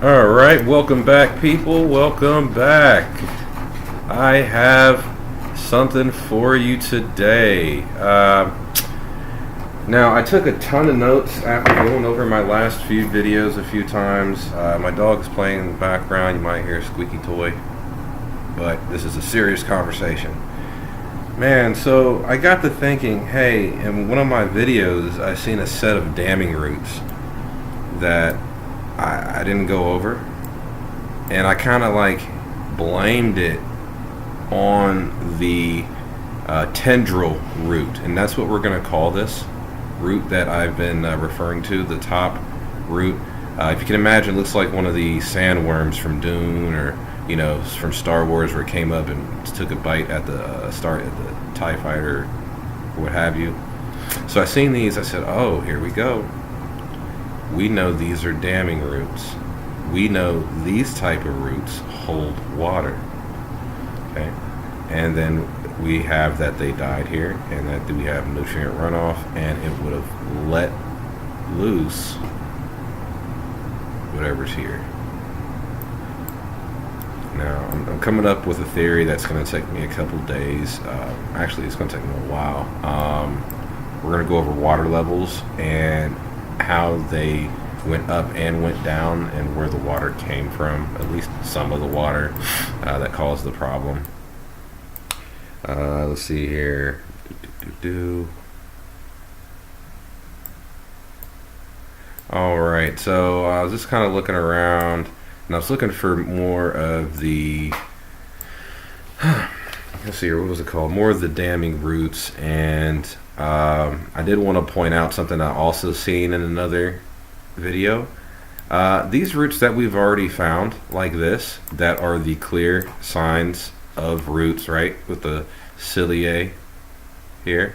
All right, welcome back, people. Welcome back. I have something for you today. Now, I took a ton of notes after going over my last few videos a few times. My dog's playing in the background. You might hear a squeaky toy, but this is a serious conversation. Man, so I got to thinking, hey, in one of my videos, I seen a set of damming roots that I didn't go over, and I kind of like blamed it on the tendril root, and that's what we're going to call this root that I've been referring to, the top root. If you can imagine, it looks like one of the sandworms from Dune, or from Star Wars, where it came up and took a bite at the start at the TIE fighter, or what have you. So I seen these. I said, "Oh, here we go. We know these are damming roots. We know these type of roots hold water." Okay, and then we have that they died here, and that we have nutrient runoff, and it would have let loose whatever's here. Now, I'm coming up with a theory that's going to take me a couple days. Actually, it's going to take me a while. We're going to go over water levels and how they went up and went down, and where the water came from, at least some of the water that caused the problem. Let's see here. Alright, so I was just kind of looking around, and I was looking for more of the let's see here, what was it called? More of the damming roots, and I did want to point out something I also seen in another video. These roots that we've already found, like this, that are the clear signs of roots, right? With the ciliae here.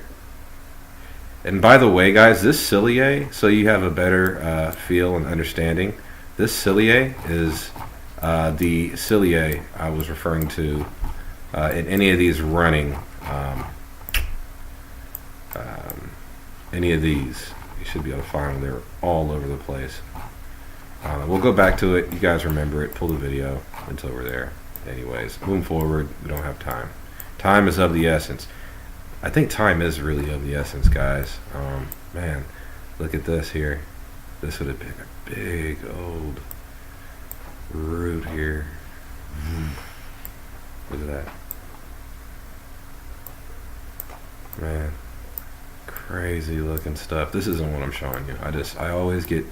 And by the way, guys, this ciliae, so you have a better feel and understanding, this ciliae is the ciliae I was referring to in any of these running. Any of these, you should be able to find them. They're all over the place. We'll go back to it. You guys remember it. Pull the video until we're there. Anyways, moving forward, we don't have time. Time is of the essence. I think time is really of the essence, guys. Man, look at this here. This would have been a big old root here. Look at that. Man. Crazy looking stuff. This isn't what I'm showing you. I always get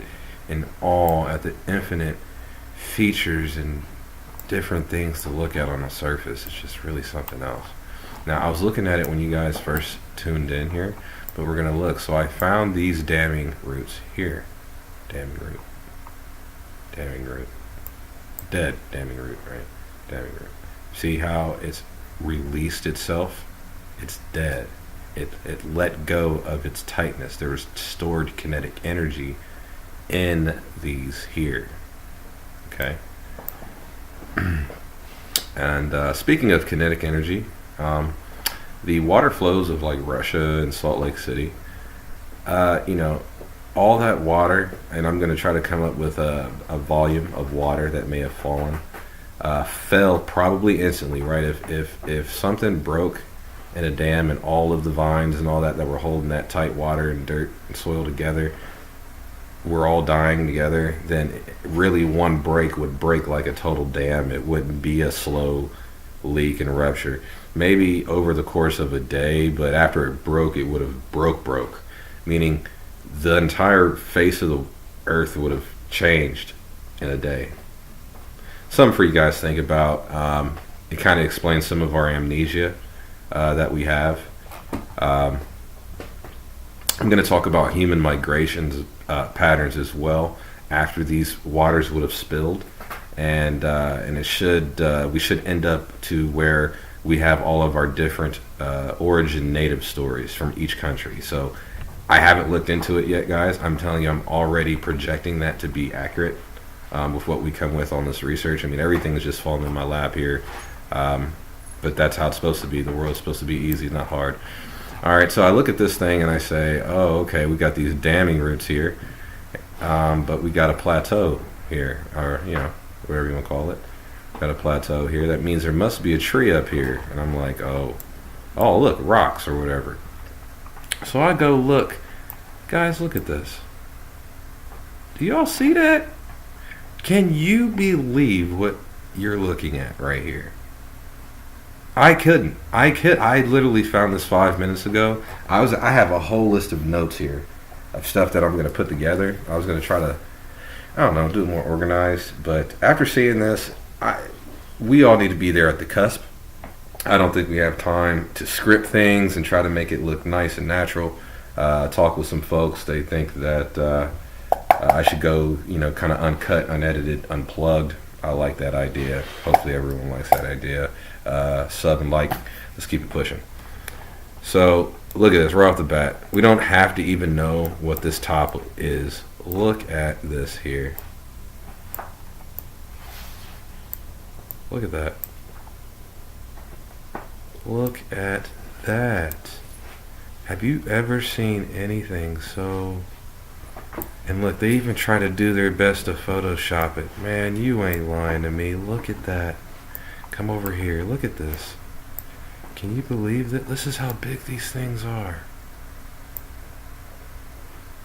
in awe at the infinite features and different things to look at on the surface. It's just really something else. Now, I was looking at it when you guys first tuned in here, but we're gonna look. So I found these damming roots here. Damming root. Damming root. Dead damming root, right? Damming root. See how it's released itself? It's dead. It let go of its tightness. There was stored kinetic energy in these here. Okay. And speaking of kinetic energy, the water flows of like Russia and Salt Lake City, all that water, and I'm going to try to come up with a volume of water that may have fallen, fell probably instantly, right? If something broke in a dam and all of the vines and all that were holding that tight water and dirt and soil together were all dying together, then really one break would break like a total dam. It wouldn't be a slow leak and rupture. Maybe over the course of a day, but after it broke, it would have broke, meaning the entire face of the earth would have changed in a day. Something for you guys to think about. It kind of explains some of our amnesia that we have. I'm going to talk about human migrations patterns as well after these waters would have spilled, and it should we should end up to where we have all of our different origin native stories from each country. So I haven't looked into it yet, guys. I'm telling you, I'm already projecting that to be accurate with what we come with on this research. I mean, everything is just falling in my lap here. But that's how it's supposed to be. The world's supposed to be easy, not hard. All right, so I look at this thing and I say, oh, okay, we got these damming roots here, but we got a plateau here, or whatever you want to call it. Got a plateau here. That means there must be a tree up here. And I'm like, oh, look, rocks or whatever. So I go look. Guys, look at this. Do y'all see that? Can you believe what you're looking at right here? I couldn't. I literally found this 5 minutes ago. I have a whole list of notes here of stuff that I'm going to put together. I was going to try to, I don't know, do it more organized. But after seeing this, we all need to be there at the cusp. I don't think we have time to script things and try to make it look nice and natural. Talk with some folks. They think that I should go, kind of uncut, unedited, unplugged. I like that idea. Hopefully everyone likes that idea. Sub and like. Let's keep it pushing. So look at this right off the bat. We don't have to even know what this top is. Look at this here. Look at that. Look at that. Have you ever seen anything so... And look, they even try to do their best to Photoshop it. Man, you ain't lying to me. Look at that. Come over here. Look at this. Can you believe that? This is how big these things are.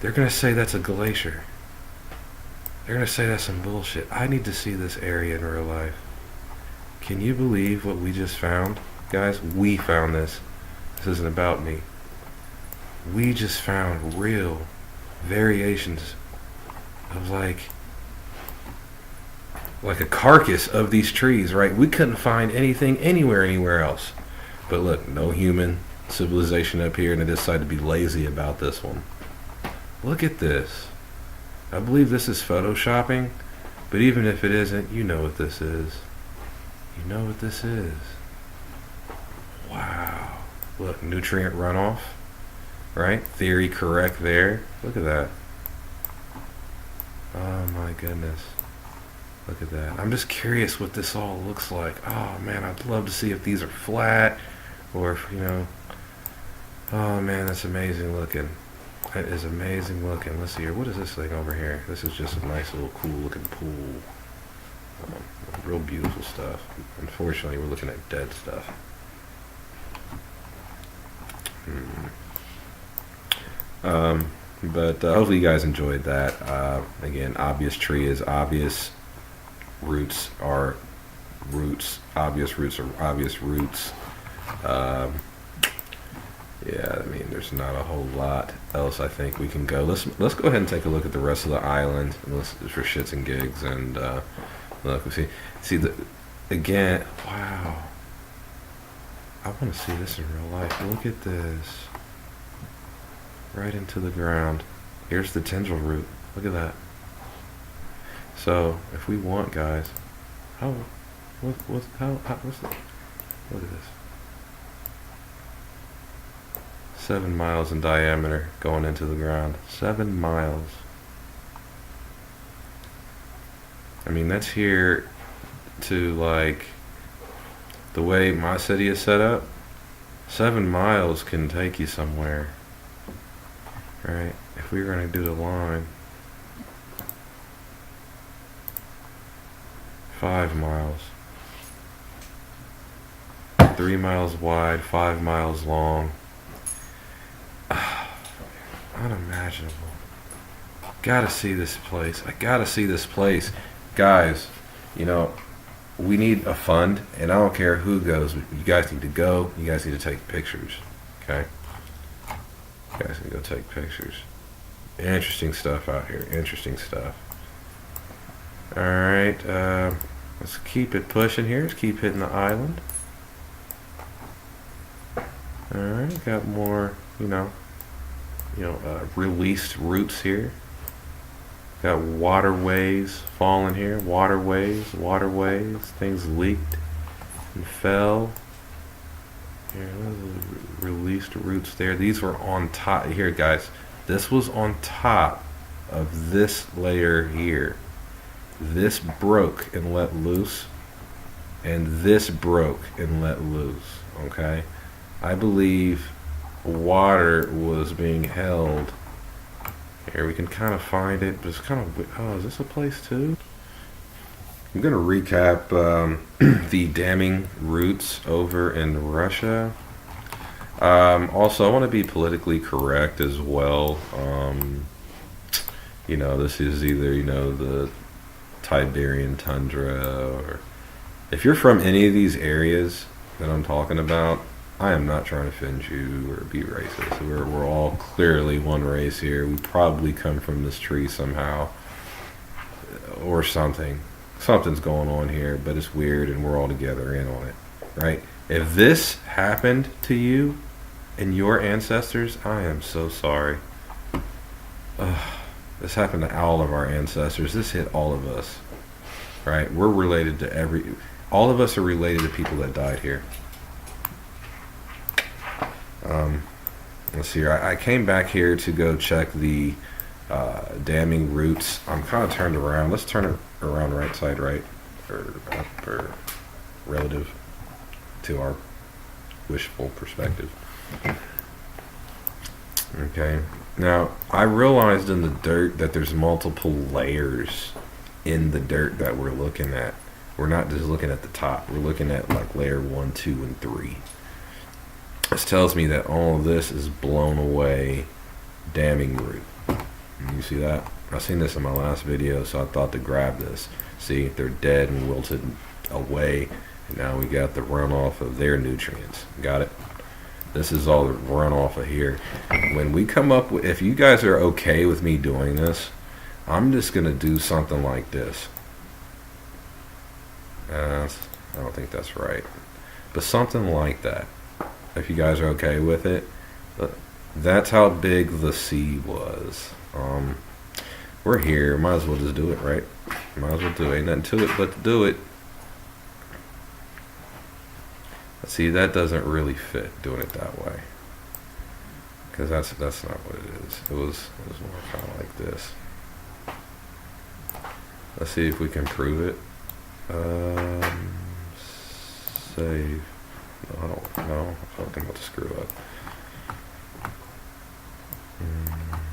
They're going to say that's a glacier. They're going to say that's some bullshit. I need to see this area in real life. Can you believe what we just found? Guys, we found this. This isn't about me. We just found real variations of like a carcass of these trees, right? We couldn't find anything anywhere else. But look, no human civilization up here, and they decided to be lazy about this one. Look at this. I believe this is photoshopping, but even if it isn't, you know what this is. You know what this is. Wow. Look, nutrient runoff, right? Theory correct there. Look at that. Oh my goodness. Look at that. I'm just curious what this all looks like. Oh man, I'd love to see if these are flat or if, oh man, that's amazing looking. That is amazing looking. Let's see here. What is this thing over here? This is just a nice little cool looking pool. Real beautiful stuff. Unfortunately, we're looking at dead stuff. But hopefully you guys enjoyed that. Again, obvious tree is obvious. Roots are roots. Obvious roots are obvious roots. Yeah, I mean, there's not a whole lot else I think we can go. Let's go ahead and take a look at the rest of the island for shits and gigs. And look, we see again. Wow, I want to see this in real life. Look at this, right into the ground. Here's the tendril root. Look at that. So if we want, guys, what's the, look at this. 7 miles in diameter going into the ground. 7 miles. I mean, that's here to like the way my city is set up. 7 miles can take you somewhere, right? If we were going to do the line, 5 miles. 3 miles wide, 5 miles long. Unimaginable. Gotta see this place. I gotta see this place. Guys, we need a fund, and I don't care who goes. You guys need to go. You guys need to take pictures. Okay? You guys need to go take pictures. Interesting stuff out here. Interesting stuff. Alright, let's keep it pushing here. Let's keep hitting the island. Alright, got more, released roots here. Got waterways falling here. Waterways. Things leaked and fell. Here, released roots there. These were on top. Here, guys. This was on top of this layer here. This broke and let loose. And this broke and let loose. Okay? I believe water was being held. Here we can kind of find it, but it's kind of, oh, is this a place too? I'm going to recap the damming roots over in Russia. Also, I want to be politically correct as well. This is either, the Siberian tundra, or if you're from any of these areas that I'm talking about, I am not trying to offend you or be racist. We're all clearly one race here. We probably come from this tree somehow or something. Something's going on here, but it's weird and we're all together in on it, right? If this happened to you and your ancestors, I am so sorry. This happened to all of our ancestors. This hit all of us, right? We're related to all of us are related to people that died here. Let's see here. I came back here to go check the damming roots. I'm kind of turned around. Let's turn it around right side right, or up, or relative to our wishful perspective. Okay. Now, I realized in the dirt that there's multiple layers in the dirt that we're looking at. We're not just looking at the top. We're looking at like layer 1, 2, and 3. This tells me that all of this is blown away damming root. You see that? I seen this in my last video, so I thought to grab this. See, they're dead and wilted away, and now we got the runoff of their nutrients. Got it? This is all the runoff of here. When we come up with, if you guys are okay with me doing this, I'm just gonna do something like this. I don't think that's right, but something like that. If you guys are okay with it, that's how big the sea was. We're here. Might as well just do it, right? Might as well do it. Ain't nothing to it but to do it. See, that doesn't really fit doing it that way, because that's not what it is. It was more kind of like this. Let's see if we can prove it. Save. No, I don't know. I fucking about to screw up.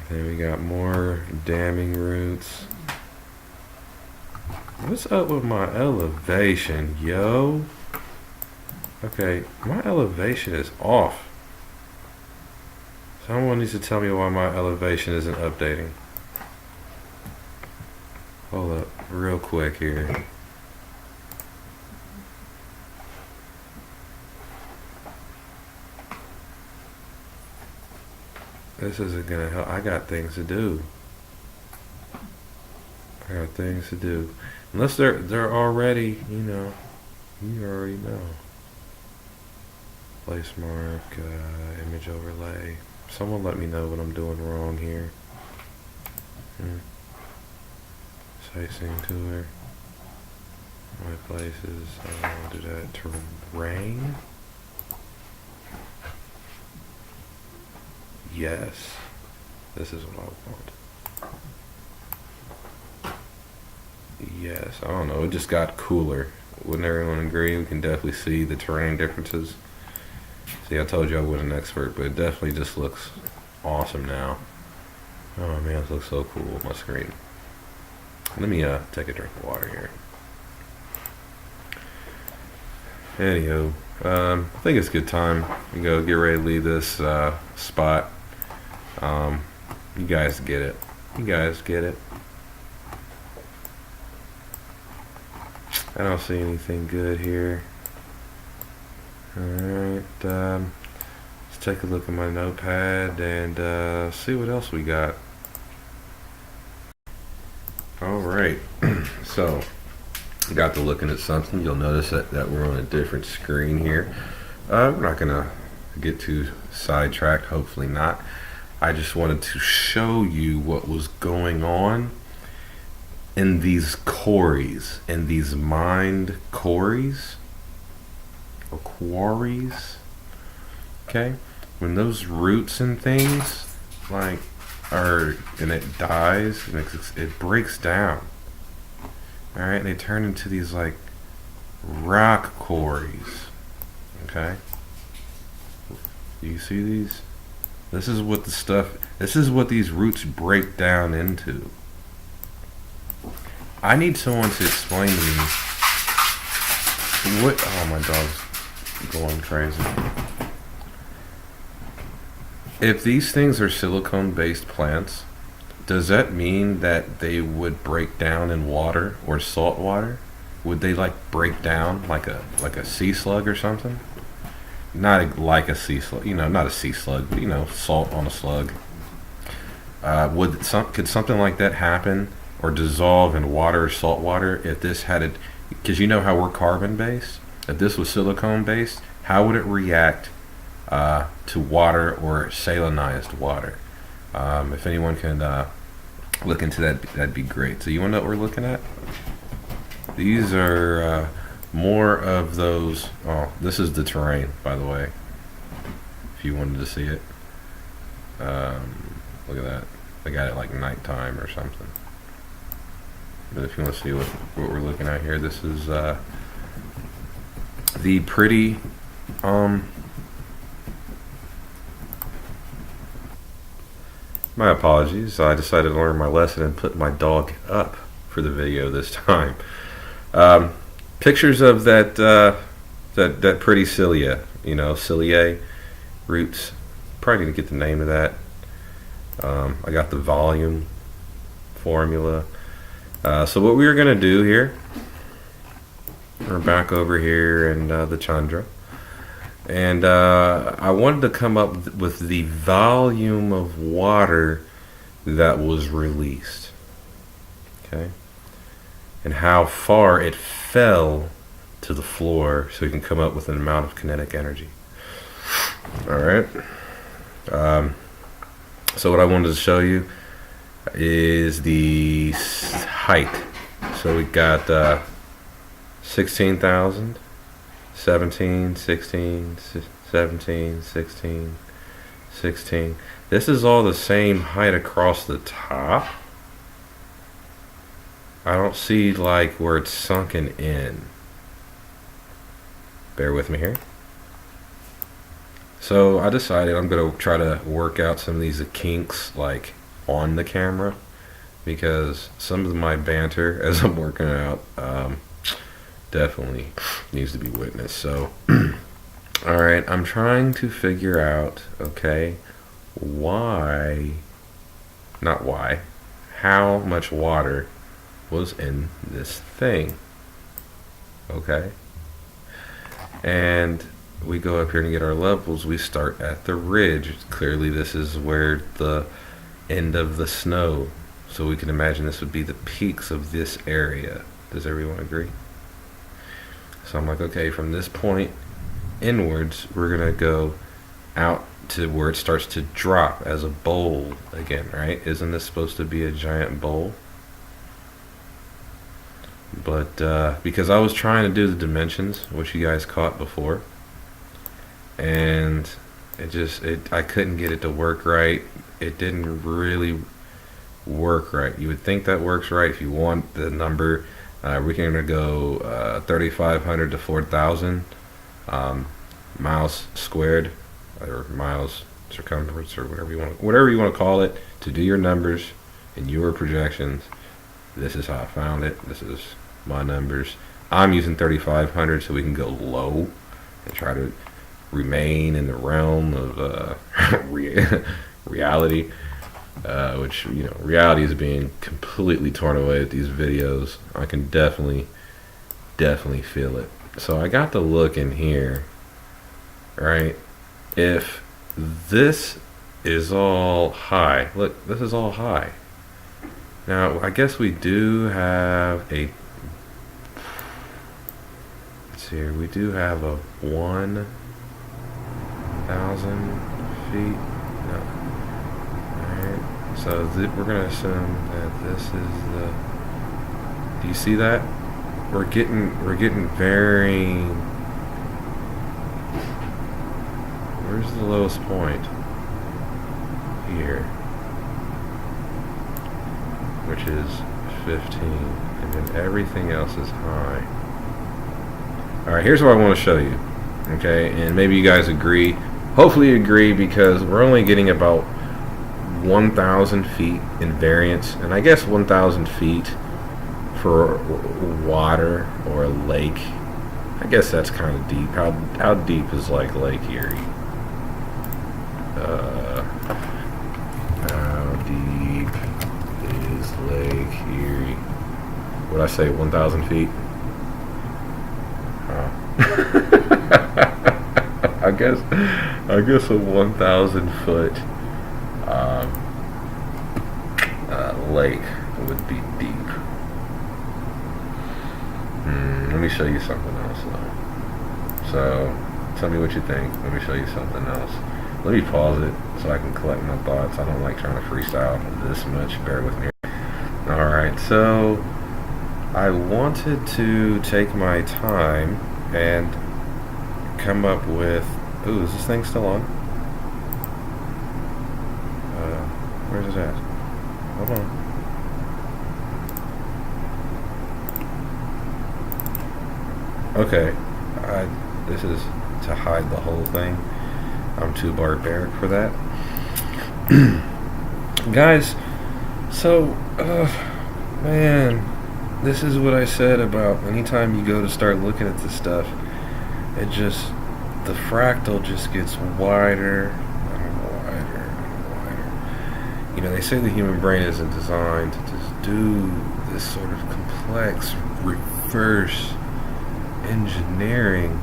Then we got more damming roots. What's up with my elevation, yo? Okay, my elevation is off. Someone needs to tell me why my elevation isn't updating. Hold up, real quick here. This isn't gonna help. I got things to do. Unless they're already, you already know. Place mark, image overlay. Someone let me know what I'm doing wrong here. Sightseeing tour. My places. I want to do that. Terrain. Yes. This is what I want. Yes. I don't know. It just got cooler. Wouldn't everyone agree? We can definitely see the terrain differences. See, I told you I wasn't an expert, but it definitely just looks awesome now. Oh man, this looks so cool with my screen. Let me take a drink of water here. Anywho, I think it's a good time to go get ready to leave this spot. You guys get it. I don't see anything good here. Alright, let's take a look at my notepad and see what else we got. Alright, so got to looking at something. You'll notice that we're on a different screen here. We're not gonna get too sidetracked, hopefully not. I just wanted to show you what was going on in these quarries, in these mined quarries or quarries. Okay, when those roots and things like and it dies and it breaks down. All right, and they turn into these like rock quarries. Okay, you see these? This is what these roots break down into. I need someone to explain to me what. Oh, my dog's going crazy. If these things are silicone-based plants, does that mean that they would break down in water or salt water? Would they like break down like a sea slug or something? Not like a sea slug, not a sea slug, but salt on a slug. Could something like that happen or dissolve in water or salt water if this had it? Because you know how we're carbon based. If this was silicone based, how would it react to water or salinized water? If anyone can look into that, that'd be great. So you want to know what we're looking at? These are more of those. Oh, this is the terrain, by the way. If you wanted to see it, look at that. They got it like nighttime or something. But if you want to see what we're looking at here, this is the pretty. My apologies. I decided to learn my lesson and put my dog up for the video this time. Pictures of that that pretty cilia, cilia roots. Probably need to get the name of that. I got the volume formula. So what we were gonna do here, we're back over here in the Chandra, and I wanted to come up with the volume of water that was released. Okay. And how far it fell to the floor, so we can come up with an amount of kinetic energy. All right. So what I wanted to show you is the height. So we got 16,000, 17, 16, 17, 16, 16. This is all the same height across the top. I don't see like where it's sunken in. Bear with me here. So I decided I'm going to try to work out some of these kinks like on the camera, because some of my banter as I'm working out definitely needs to be witnessed. So alright, I'm trying to figure out, okay, how much water was in this thing. Okay, and we go up here and get our levels. We start at the ridge. Clearly this is where the end of the snow, so we can imagine this would be the peaks of this area. Does everyone agree? So I'm like, okay, from this point inwards we're gonna go out to where it starts to drop as a bowl again, right? Isn't this supposed to be a giant bowl? But because I was trying to do the dimensions, which you guys caught before, and I couldn't get it to work right. It didn't really work right. You would think that works right if you want the number. We're gonna go 3,500 to 4,000 miles squared, or miles circumference, or whatever you want to call it, to do your numbers and your projections. This is how I found it. This is my numbers. I'm using 3,500 so we can go low and try to remain in the realm of reality, which reality is being completely torn away with these videos. I can definitely feel it. So I got to look in here, right? If this is all high, look, this is all high. Now I guess we do have a, let's see here, we do have a 1,000 feet. No. Alright, so we're gonna assume that this is the, do you see that? We're getting very, where's the lowest point? Here, which is 15, and then everything else is high. Alright, here's what I want to show you, okay, and maybe you guys agree, hopefully you agree, because we're only getting about 1,000 feet in variance, and I guess 1,000 feet for water or a lake, I guess that's kind of deep. How deep is like Lake Erie? How deep is Lake Erie? Would I say 1,000 feet? I guess a 1,000 foot lake would be deep. Let me show you something else though. So tell me what you think. Let me show you something else. Let me pause it so I can collect my thoughts. I don't like trying to freestyle this much. Bear with me. Alright, so I wanted to take my time and come up with... Ooh, is this thing still on? Where's it at? Hold on. Okay, this is to hide the whole thing. I'm too barbaric for that. Guys, so, man, this is what I said about anytime you go to start looking at this stuff, it just, the fractal just gets wider and wider and wider. You know, they say the human brain isn't designed to just do this sort of complex reverse engineering.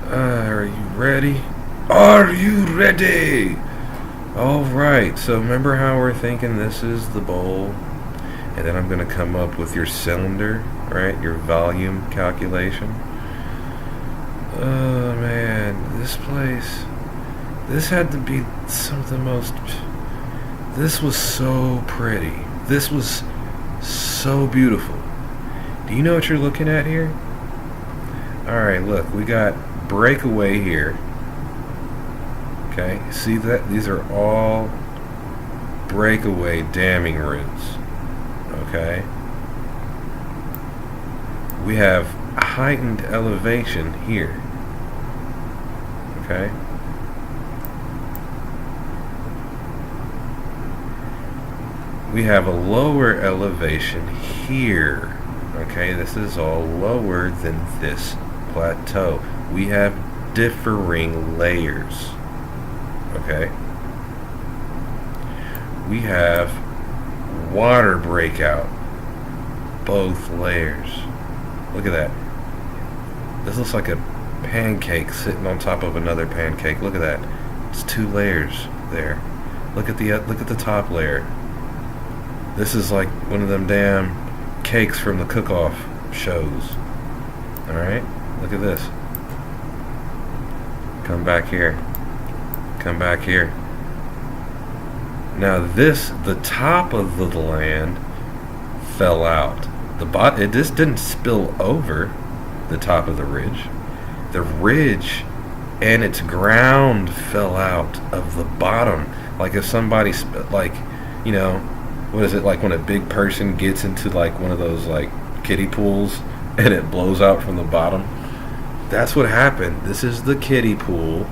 Are you ready? Are you ready? Alright, so remember how we're thinking this is the bowl, and then I'm going to come up with your cylinder, right? Your volume calculation. Oh man, this place, this had to be some of the most, this was so pretty. This was so beautiful. Do you know what you're looking at here? Alright, look, we got breakaway here. Okay, see that? These are all breakaway damming roots. Okay? We have heightened elevation here. Okay? We have a lower elevation here. Okay, this is all lower than this plateau. We have differing layers. Okay? We have water breakout. Both layers. Look at that. This looks like a pancake sitting on top of another pancake. Look at that. It's 2 layers there. Look at the top layer. This is like one of them damn cakes from the cook-off shows. Alright? Look at this. Come back here. Come back here. Now this, the top of the land fell out. It just didn't spill over the top of the ridge. The ridge and its ground fell out of the bottom. Like if somebody, like, you know, what is it, like when a big person gets into like one of those like kiddie pools and it blows out from the bottom? That's what happened. This is the kiddie pool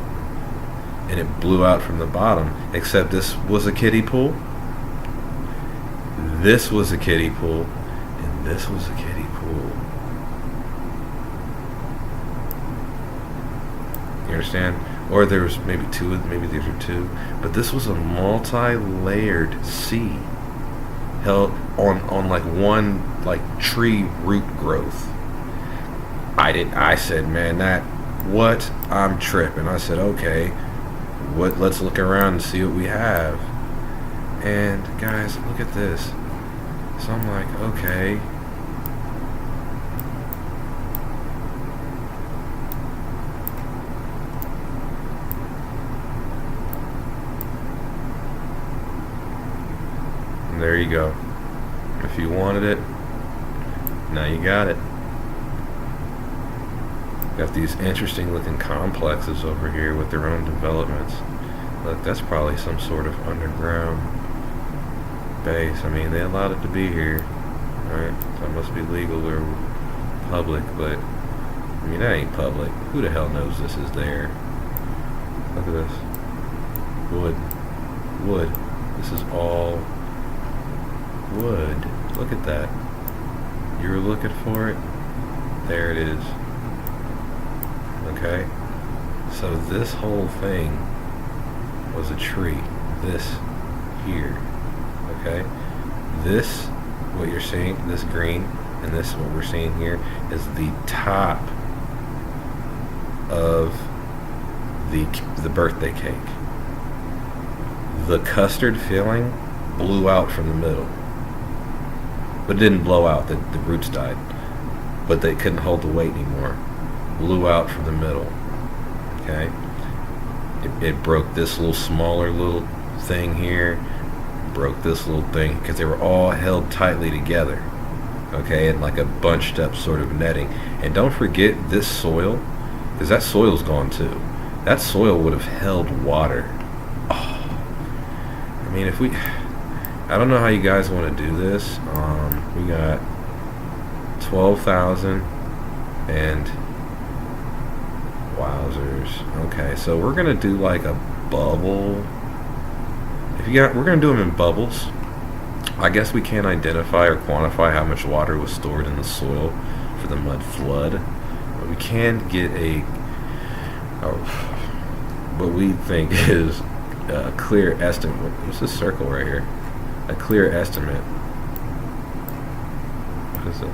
and it blew out from the bottom. Except this was a kiddie pool, this was a kiddie pool, and this was a kiddie pool. You understand? Or there was maybe two, maybe these are 2, but this was a multi-layered sea held on like one like tree root growth. I said, man, what? I'm tripping. I said, okay, let's look around and see what we have. And guys, look at this. So I'm like, okay. And there you go. If you wanted it, now you got it. Got these interesting looking complexes over here with their own developments. Look, that's probably some sort of underground base. I mean, they allowed it to be here, right? So it must be legal or public, but I mean, that ain't public. Who the hell knows this is there? Look at this. Wood. This is all wood. Look at that. You were looking for it? There it is. Okay? So this whole thing was a tree. This here. Okay? This, what you're seeing, this green, and this what we're seeing here, is the top of the birthday cake. The custard filling blew out from the middle. But it didn't blow out, the roots died. But they couldn't hold the weight anymore. Blew out from the middle. Okay? It broke this little smaller little thing here. Broke this little thing, because they were all held tightly together. Okay? And like a bunched up sort of netting. And don't forget this soil, because that soil's gone too. That soil would have held water. Oh. I mean, if we... I don't know how you guys want to do this. We got 12,000 and wowzers. Okay, so we're gonna do like a bubble. We're gonna do them in bubbles. I guess we can't identify or quantify how much water was stored in the soil for the mud flood, but we can get what we think is a clear estimate. What's this circle right here? A clear estimate. What is this?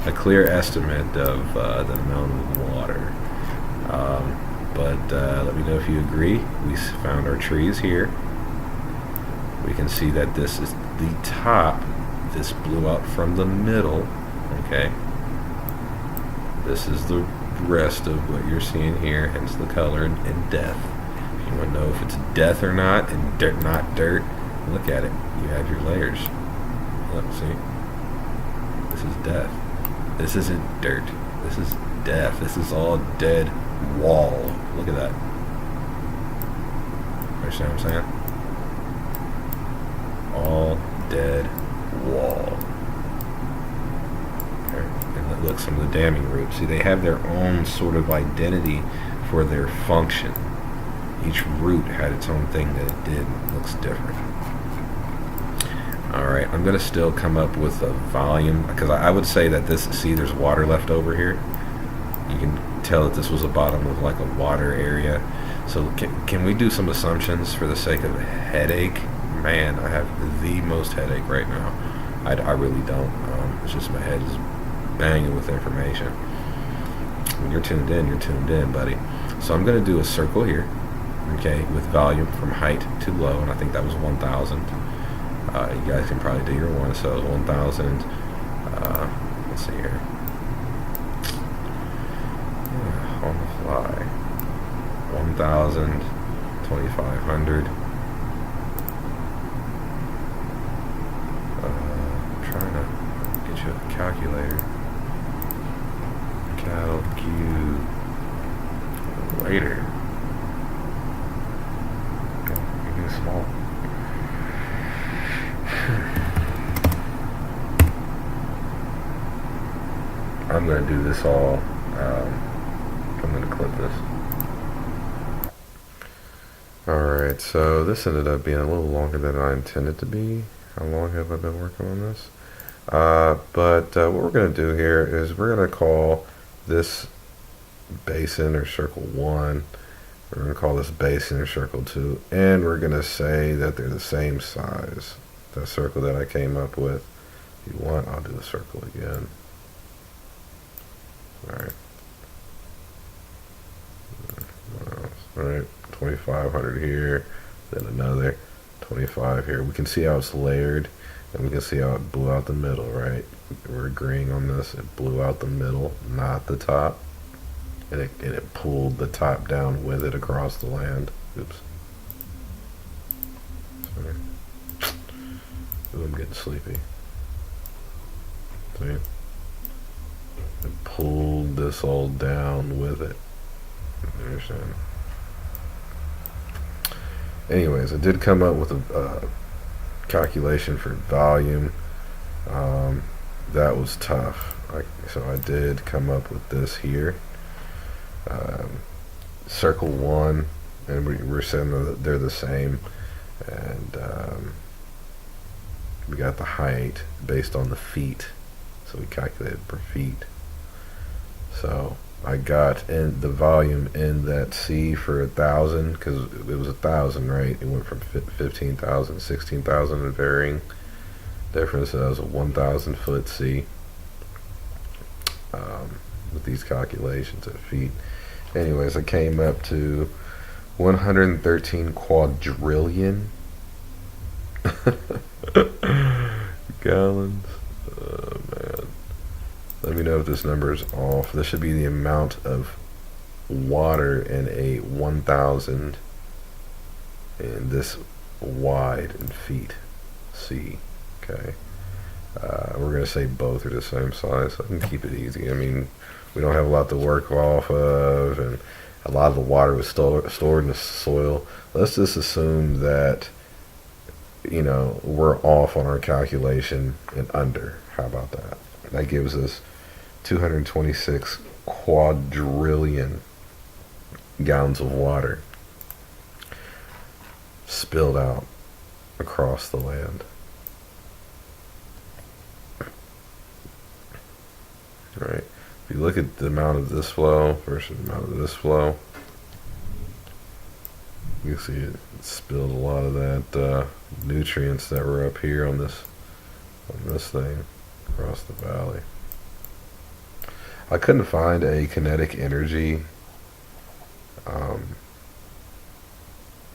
A clear estimate of the amount of water. But let me know if you agree. We found our trees here. We can see that this is the top. This blew out from the middle. Okay. This is the rest of what you're seeing here, hence the color and death. You want to know if it's death or not, and dirt, not dirt. Look at it. You have your layers. Look, see? This is death. This isn't dirt. This is death. This is all dead wall. Look at that. Understand what I'm saying? All dead wall. Okay. And look, some of the damming roots. See, they have their own sort of identity for their function. Each root had its own thing that it did. It looks different. Alright, I'm going to still come up with a volume, because I would say that this, see, there's water left over here. You can tell that this was the bottom of like a water area. So can we do some assumptions for the sake of headache? Man, I have the most headache right now. I really don't. It's just my head is banging with information. When you're tuned in, buddy. So I'm going to do a circle here. Okay, with volume from height to low, and I think that was 1,000. You guys can probably do your one, so it was 1,000. Let's see here. On the fly. 1,000, 2,500. I'm trying to get you a calculator. Calculator. Small. I'm going to do this all. I'm going to clip this. Alright, so this ended up being a little longer than I intended to be. How long have I been working on this? But what we're going to do here is we're going to call this basin or circle 1. We're going to call this basin or circle 2, and we're going to say that they're the same size. The circle that I came up with. If you want, I'll do the circle again. Alright. Alright, 2,500 here, then another 25 here. We can see how it's layered, and we can see how it blew out the middle, right? We're agreeing on this. It blew out the middle, not the top. And it pulled the top down with it across the land. Oops. Sorry. Ooh, I'm getting sleepy. See? It pulled this all down with it. You understand? Anyways, I did come up with a calculation for volume. That was tough. So I did come up with this here. Circle 1, and we're saying that they're the same, And we got the height based on the feet, so we calculated per feet. So I got in the volume in that sea for 1,000, because it was 1,000, right? It went from 15,000 to 16,000 in varying difference. So that was a 1,000 foot sea, with these calculations of feet. Anyways, I came up to 113 quadrillion gallons. Oh man. Let me know if this number is off. This should be the amount of water in a 1,000 in this wide in feet sea. Okay. We're going to say both are the same size, so I can keep it easy. I mean, we don't have a lot to work off of, and a lot of the water was stored in the soil. Let's just assume that, you know, we're off on our calculation and under. How about that? That gives us 226 quadrillion gallons of water spilled out across the land. Right. If you look at the amount of this flow versus the amount of this flow, you see it spilled a lot of that nutrients that were up here on this thing across the valley. I couldn't find a kinetic energy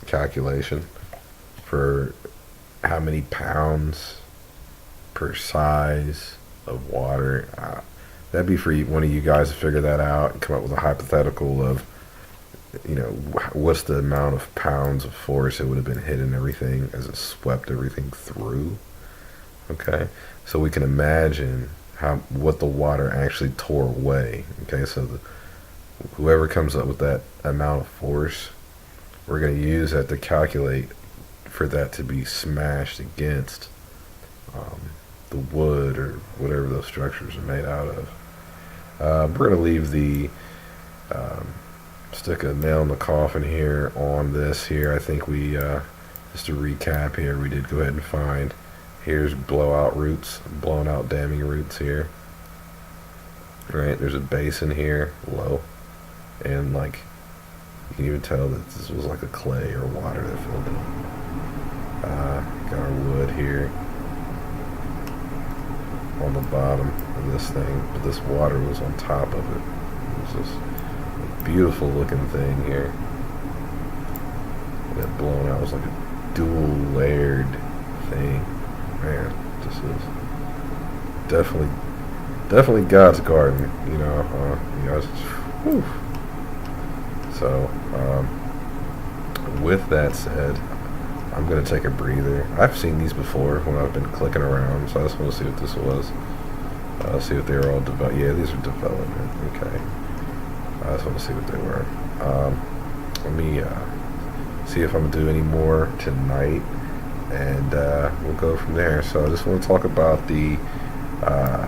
calculation for how many pounds per size of water. That'd be for one of you guys to figure that out and come up with a hypothetical of, you know, what's the amount of pounds of force it would have been hitting everything as it swept everything through. Okay, so we can imagine what the water actually tore away. Okay, so whoever comes up with that amount of force, we're going to use that to calculate for that to be smashed against the wood or whatever those structures are made out of. We're going to leave the stick a nail in the coffin here on this here. I think we just to recap here, we did go ahead and find, here's blowout roots, blown out damming roots here. Right, there's a basin here, low, and like you can even tell that this was like a clay or water that filled in. Got our wood here on the bottom of this thing, but this water was on top of it. It was just a beautiful looking thing here. And it blown out. It was like a dual layered thing. Man, this is definitely God's garden, you know. You guys, whew. So, with that said, I'm going to take a breather. I've seen these before when I've been clicking around, so I just want to see what this was. See if they were all developed. Yeah, these are development. Okay. I just want to see what they were. Let me see if I'm going to do any more tonight, and we'll go from there. So I just want to talk about the,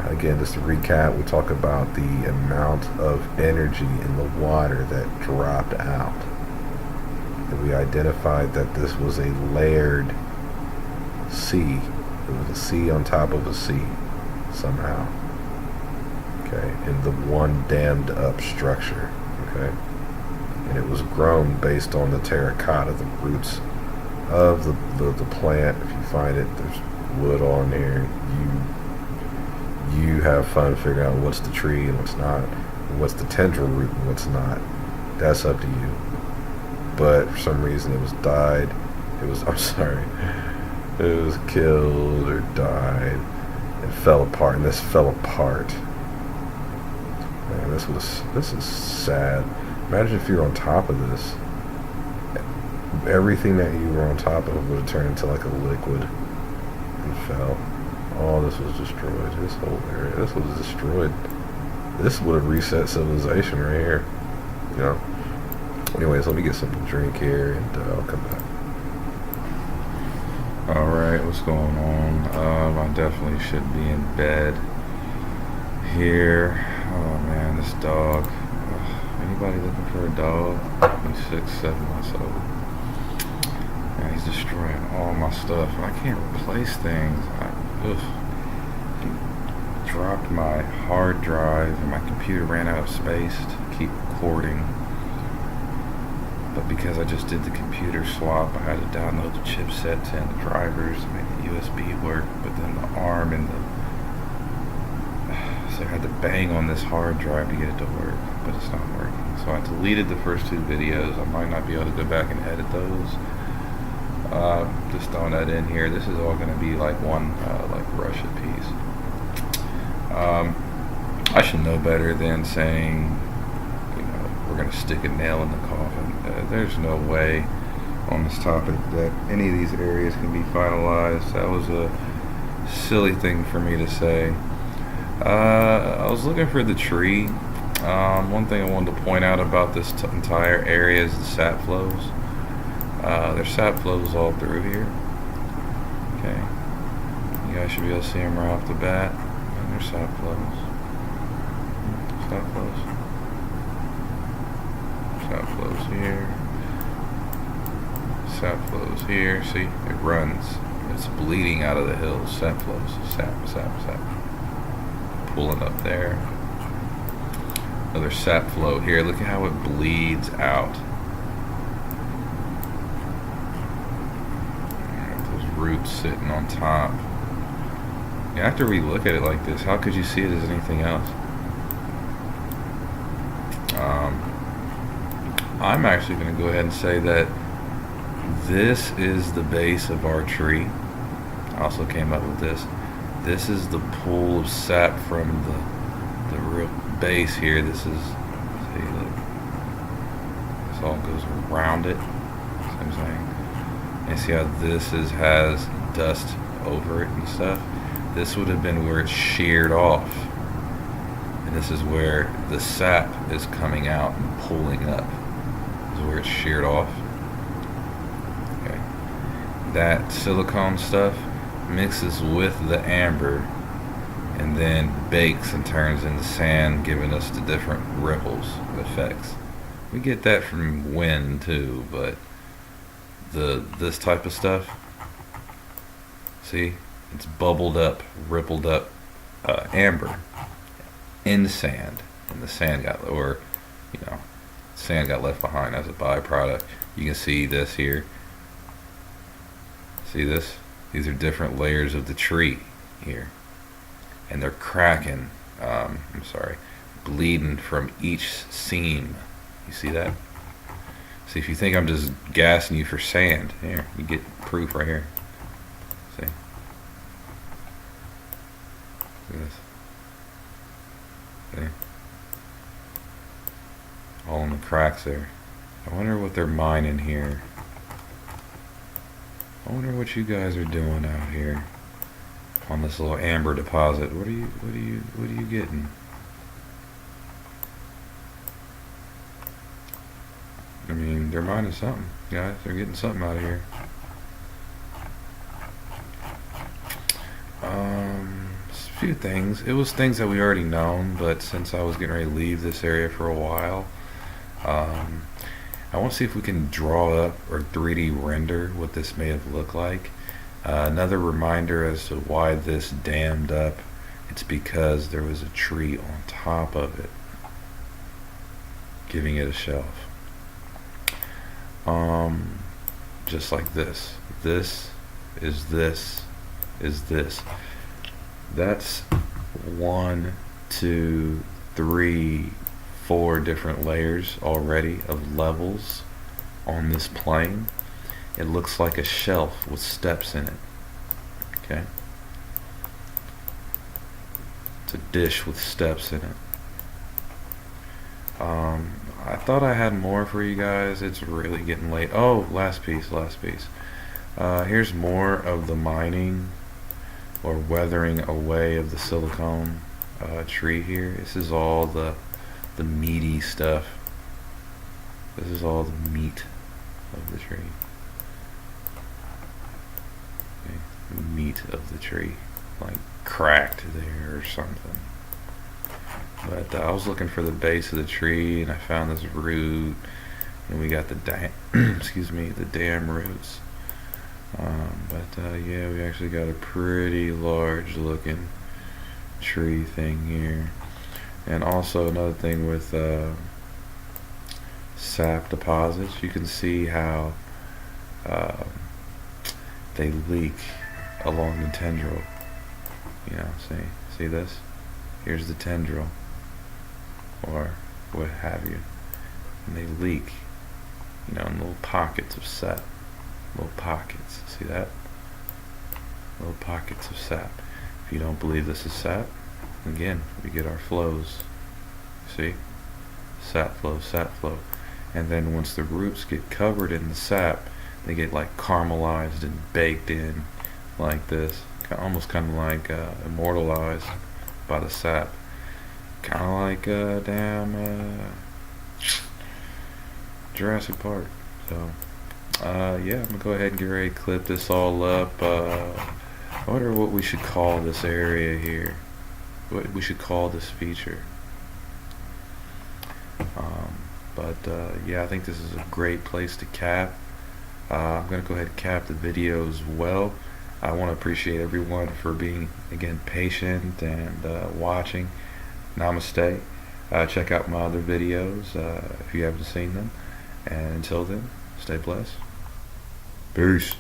again, just to recap, we talk about the amount of energy in the water that dropped out. And we identified that this was a layered sea. It was a sea on top of a sea, somehow. Okay, in the one dammed up structure. Okay, and it was grown based on the terracotta, the roots of the plant. If you find it, there's wood on there. You have fun figuring out what's the tree and what's not, and what's the tendril root and what's not. That's up to you. But for some reason it was died. It was, I'm sorry, it was killed or died and fell apart. And this fell apart. Man, this is sad. Imagine if you're on top of this. Everything that you were on top of would have turned into like a liquid and fell. All this was destroyed. This whole area, this was destroyed. This would have reset civilization right here. You know. Anyways, let me get something to drink here, and I'll come back. Alright, what's going on? I definitely should be in bed here. Oh man, this dog. Anybody looking for a dog? He's 6, 7 months old. And he's destroying all my stuff. I can't replace things. He dropped my hard drive and my computer ran out of space to keep recording. But because I just did the computer swap, I had to download the chipsets and the drivers to make the USB work. But then the ARM and so I had to bang on this hard drive to get it to work, but it's not working. So I deleted the first 2 videos. I might not be able to go back and edit those. Just throwing that in here. This is all going to be like one like Russia piece. I should know better than saying, we're going to stick a nail in the coffin. There's no way on this topic that any of these areas can be finalized. That was a silly thing for me to say. I was looking for the tree. One thing I wanted to point out about this entire area is the sap flows. There's sap flows all through here. Okay, you guys should be able to see them right off the bat. And there's sap flows. Sap flows. Sap flows here. Sap flows here. See, it runs. It's bleeding out of the hills. Sap flows. Sap, sap, sap. Pulling up there. Another sap flow here. Look at how it bleeds out. Those roots sitting on top. After we look at it like this, how could you see it as anything else? I'm actually going to go ahead and say that this is the base of our tree. I also came up with this. This is the pool of sap from the real base here. This is, see, look, this all goes around it. See what I'm saying? And see how this has dust over it and stuff? This would have been where it's sheared off. And this is where the sap is coming out and pulling up. This is where it's sheared off. Okay. That silicone stuff mixes with the amber and then bakes and turns into sand, giving us the different ripples effects. We get that from wind too, but this type of stuff, see, it's bubbled up, rippled up amber in sand, and the sand got, sand got left behind as a byproduct. You can see this here. See this? These are different layers of the tree here, and they're cracking. Bleeding from each seam. You see that? See, if you think I'm just gassing you for sand, here, you get proof right here. See? See this? See? All in the cracks there. I wonder what they're mining here. I wonder what you guys are doing out here on this little amber deposit. What are you getting? I mean, they're mining something, guys. They're getting something out of here. A few things. It was things that we already known, but since I was getting ready to leave this area for a while, I want to see if we can draw up or 3D render what this may have looked like. Another reminder as to why this dammed up. It's because there was a tree on top of it, giving it a shelf. Just like this. This is this is this. That's 1, 2, 3, 4 different layers already of levels on this plane. It looks like a shelf with steps in it. Okay? It's a dish with steps in it. I thought I had more for you guys. It's really getting late. Oh, last piece. Here's more of the mining or weathering away of the silicone tree here. This is all the meaty stuff. This is all the meat of the tree. Okay. The meat of the tree, like cracked there or something. But I was looking for the base of the tree, and I found this root, and we got the the damn roots. Yeah, we actually got a pretty large looking tree thing here. And also another thing with sap deposits, you can see how uh, they leak along the tendril. See this? Here's the tendril, or what have you, and they leak, in little pockets of sap. Little pockets. See that? Little pockets of sap. If you don't believe this is sap, again, we get our flows. See? Sap flow, sap flow. And then once the roots get covered in the sap, they get like caramelized and baked in like this. Almost kind of like immortalized by the sap. Kind of like Jurassic Park. So, yeah, I'm going to go ahead and get ready to clip this all up. I wonder what we should call this area here. What we should call this feature. Yeah, I think this is a great place to cap. I'm going to go ahead and cap the video as well. I want to appreciate everyone for being, again, patient and watching. Namaste. Check out my other videos if you haven't seen them. And until then, stay blessed. Peace.